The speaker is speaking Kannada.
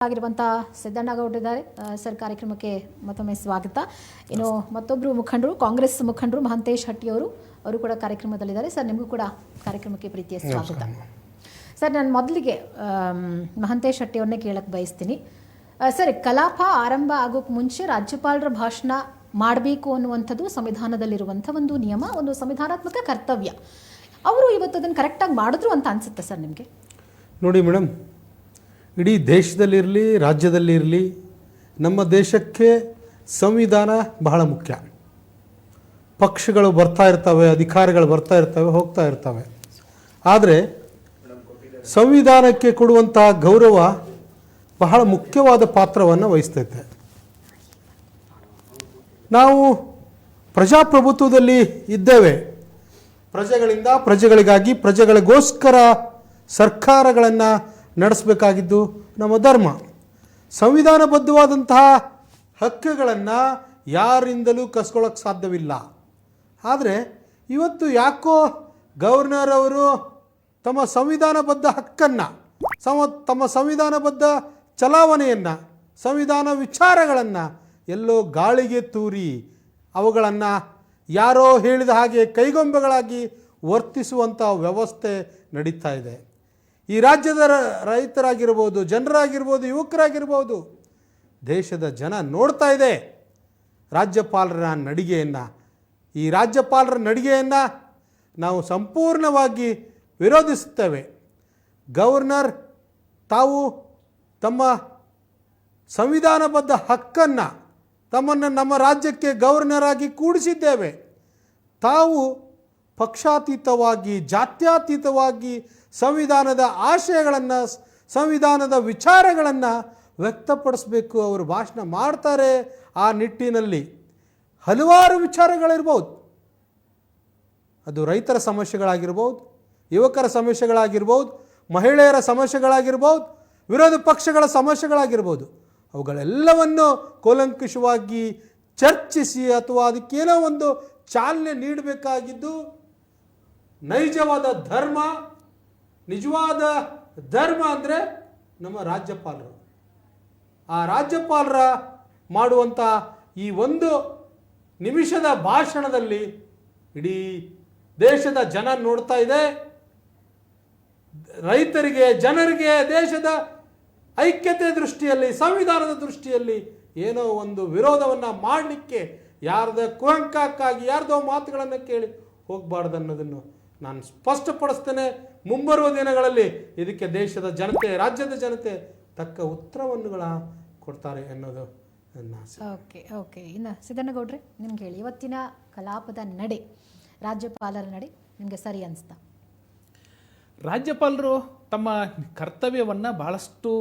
ಆಗಿರುವಂತಹ ಸಿದ್ದಣ್ಣಗೌಡರಿದ್ದಾರೆ ಸರ್. ಕಾರ್ಯಕ್ರಮಕ್ಕೆ ಮತ್ತೊಮ್ಮೆ ಸ್ವಾಗತ. ಇನ್ನು ಮತ್ತೊಬ್ಬರು ಮುಖಂಡರು, ಕಾಂಗ್ರೆಸ್ ಮುಖಂಡರು ಮಹಂತೇಶ್ ಹಟ್ಟಿ ಅವರು ಕೂಡ ಕಾರ್ಯಕ್ರಮದಲ್ಲಿದ್ದಾರೆ. ಸರ್, ನಿಮಗೂ ಕೂಡ ಕಾರ್ಯಕ್ರಮಕ್ಕೆ ಪ್ರೀತಿಯ ಸ್ವಾಗತ. ಸರ್, ನಾನು ಮೊದಲಿಗೆ ಮಹಂತೇಶ್ ಹಟ್ಟಿ ಅವ್ರನ್ನೇ ಕೇಳಕ್ಕೆ ಬಯಸ್ತೀನಿ. ಸರ್, ಕಲಾಪ ಆರಂಭ ಆಗೋಕ್ಕೆ ಮುಂಚೆ ರಾಜ್ಯಪಾಲರ ಭಾಷಣ ಮಾಡಬೇಕು ಅನ್ನುವಂಥದ್ದು ಸಂವಿಧಾನದಲ್ಲಿರುವಂಥ ಒಂದು ನಿಯಮ, ಒಂದು ಸಂವಿಧಾನಾತ್ಮಕ ಕರ್ತವ್ಯ. ಅವರು ಇವತ್ತು ಅದನ್ನು ಕರೆಕ್ಟಾಗಿ ಮಾಡಿದ್ರು ಅಂತ ಅನಿಸುತ್ತೆ ಸರ್ ನಿಮಗೆ? ನೋಡಿ ಮೇಡಮ್, ಇಡೀ ದೇಶದಲ್ಲಿರಲಿ ರಾಜ್ಯದಲ್ಲಿರಲಿ ನಮ್ಮ ದೇಶಕ್ಕೆ ಸಂವಿಧಾನ ಬಹಳ ಮುಖ್ಯ. ಪಕ್ಷಗಳು ಬರ್ತಾ ಇರ್ತವೆ, ಅಧಿಕಾರಿಗಳು ಬರ್ತಾ ಇರ್ತವೆ, ಹೋಗ್ತಾ ಇರ್ತವೆ. ಆದರೆ ಸಂವಿಧಾನಕ್ಕೆ ಕೊಡುವಂತಹ ಗೌರವ ಬಹಳ ಮುಖ್ಯವಾದ ಪಾತ್ರವನ್ನು ವಹಿಸ್ತೈತೆ. ನಾವು ಪ್ರಜಾಪ್ರಭುತ್ವದಲ್ಲಿ ಇದ್ದೇವೆ. ಪ್ರಜೆಗಳಿಂದ, ಪ್ರಜೆಗಳಿಗಾಗಿ, ಪ್ರಜೆಗಳಿಗೋಸ್ಕರ ಸರ್ಕಾರಗಳನ್ನು ನಡೆಸಬೇಕಾಗಿದ್ದು ನಮ್ಮ ಧರ್ಮ. ಸಂವಿಧಾನಬದ್ಧವಾದಂತಹ ಹಕ್ಕುಗಳನ್ನು ಯಾರಿಂದಲೂ ಕಸ್ಕೊಳ್ಳೋಕ್ಕೆ ಸಾಧ್ಯವಿಲ್ಲ. ಆದರೆ ಇವತ್ತು ಯಾಕೋ ಗವರ್ನರ್ ಅವರು ತಮ್ಮ ಸಂವಿಧಾನಬದ್ಧ ಹಕ್ಕನ್ನು, ತಮ್ಮ ಸಂವಿಧಾನಬದ್ಧ ಚಲಾವಣೆಯನ್ನು, ಸಂವಿಧಾನ ವಿಚಾರಗಳನ್ನು ಎಲ್ಲೋ ಗಾಳಿಗೆ ತೂರಿ ಅವುಗಳನ್ನು ಯಾರೋ ಹೇಳಿದ ಹಾಗೆ ಕೈಗೊಂಬೆಗಳಾಗಿ ವರ್ತಿಸುವಂಥ ವ್ಯವಸ್ಥೆ ನಡೀತಾ ಇದೆ. ಈ ರಾಜ್ಯದ ರೈತರಾಗಿರ್ಬೋದು, ಜನರಾಗಿರ್ಬೋದು, ಯುವಕರಾಗಿರ್ಬೋದು, ದೇಶದ ಜನ ನೋಡ್ತಾ ಇದೆ ರಾಜ್ಯಪಾಲರ ನಡಿಗೆಯನ್ನು. ಈ ರಾಜ್ಯಪಾಲರ ನಡಿಗೆಯನ್ನು ನಾವು ಸಂಪೂರ್ಣವಾಗಿ ವಿರೋಧಿಸುತ್ತೇವೆ. ಗವರ್ನರ್ ತಾವು ತಮ್ಮ ಸಂವಿಧಾನಬದ್ಧ ಹಕ್ಕನ್ನು, ತಮ್ಮನ್ನು ನಮ್ಮ ರಾಜ್ಯಕ್ಕೆ ಗವರ್ನರ್ ಆಗಿ ಕೂಡಿಸಿದ್ದೇವೆ. ತಾವು ಪಕ್ಷಾತೀತವಾಗಿ, ಜಾತ್ಯತೀತವಾಗಿ ಸಂವಿಧಾನದ ಆಶಯಗಳನ್ನು, ಸಂವಿಧಾನದ ವಿಚಾರಗಳನ್ನು ವ್ಯಕ್ತಪಡಿಸಬೇಕು. ಅವರು ಭಾಷಣ ಮಾಡ್ತಾರೆ. ಆ ನಿಟ್ಟಿನಲ್ಲಿ ಹಲವಾರು ವಿಚಾರಗಳಿರ್ಬೋದು. ಅದು ರೈತರ ಸಮಸ್ಯೆಗಳಾಗಿರ್ಬೋದು, ಯುವಕರ ಸಮಸ್ಯೆಗಳಾಗಿರ್ಬೋದು, ಮಹಿಳೆಯರ ಸಮಸ್ಯೆಗಳಾಗಿರ್ಬೋದು, ವಿರೋಧ ಪಕ್ಷಗಳ ಸಮಸ್ಯೆಗಳಾಗಿರ್ಬೋದು. ಅವುಗಳೆಲ್ಲವನ್ನು ಕೂಲಂಕಷವಾಗಿ ಚರ್ಚಿಸಿ ಅಥವಾ ಅದಕ್ಕೇನೋ ಒಂದು ಚಾಲನೆ ನೀಡಬೇಕಾಗಿದ್ದು ನೈಜವಾದ ಧರ್ಮ, ನಿಜವಾದ ಧರ್ಮ ಅಂದರೆ ನಮ್ಮ ರಾಜ್ಯಪಾಲರು. ಆ ರಾಜ್ಯಪಾಲರ ಮಾಡುವಂಥ ಈ ಒಂದು ನಿಮಿಷದ ಭಾಷಣದಲ್ಲಿ ಇಡೀ ದೇಶದ ಜನ ನೋಡ್ತಾ ಇದೆ. ರೈತರಿಗೆ, ಜನರಿಗೆ, ದೇಶದ ಐಕ್ಯತೆ ದೃಷ್ಟಿಯಲ್ಲಿ, ಸಂವಿಧಾನದ ದೃಷ್ಟಿಯಲ್ಲಿ ಏನೋ ಒಂದು ವಿರೋಧವನ್ನು ಮಾಡಲಿಕ್ಕೆ ಯಾರ್ದ ಕುಹಂಕಾಕ್ಕಾಗಿ ಯಾರ್ದೋ ಮಾತುಗಳನ್ನು ಕೇಳಿ ಹೋಗಬಾರ್ದು ಅನ್ನೋದನ್ನು ನಾನು ಸ್ಪಷ್ಟಪಡಿಸ್ತೇನೆ. ಮುಂಬರುವ ದಿನಗಳಲ್ಲಿ ಇದಕ್ಕೆ ದೇಶದ ಜನತೆ, ರಾಜ್ಯದ ಜನತೆ ತಕ್ಕ ಉತ್ತರವನ್ನುಗಳ ಕೊಡ್ತಾರೆ ಅನ್ನೋದು ನನ್ನ ಆಸೆ. ಓಕೆ. ಇನ್ನು ಸಿದ್ದಣ್ಣಗೌಡ್ರೆ, ನಿಮ್ಗೆ ಹೇಳಿ, ಇವತ್ತಿನ ಕಲಾಪದ ನಡೆ, ರಾಜ್ಯಪಾಲರ ನಡೆ ನಿಮಗೆ ಸರಿ ಅನಿಸ್ತಾ? ರಾಜ್ಯಪಾಲರು ತಮ್ಮ ಕರ್ತವ್ಯವನ್ನು ಬಹಳಷ್ಟು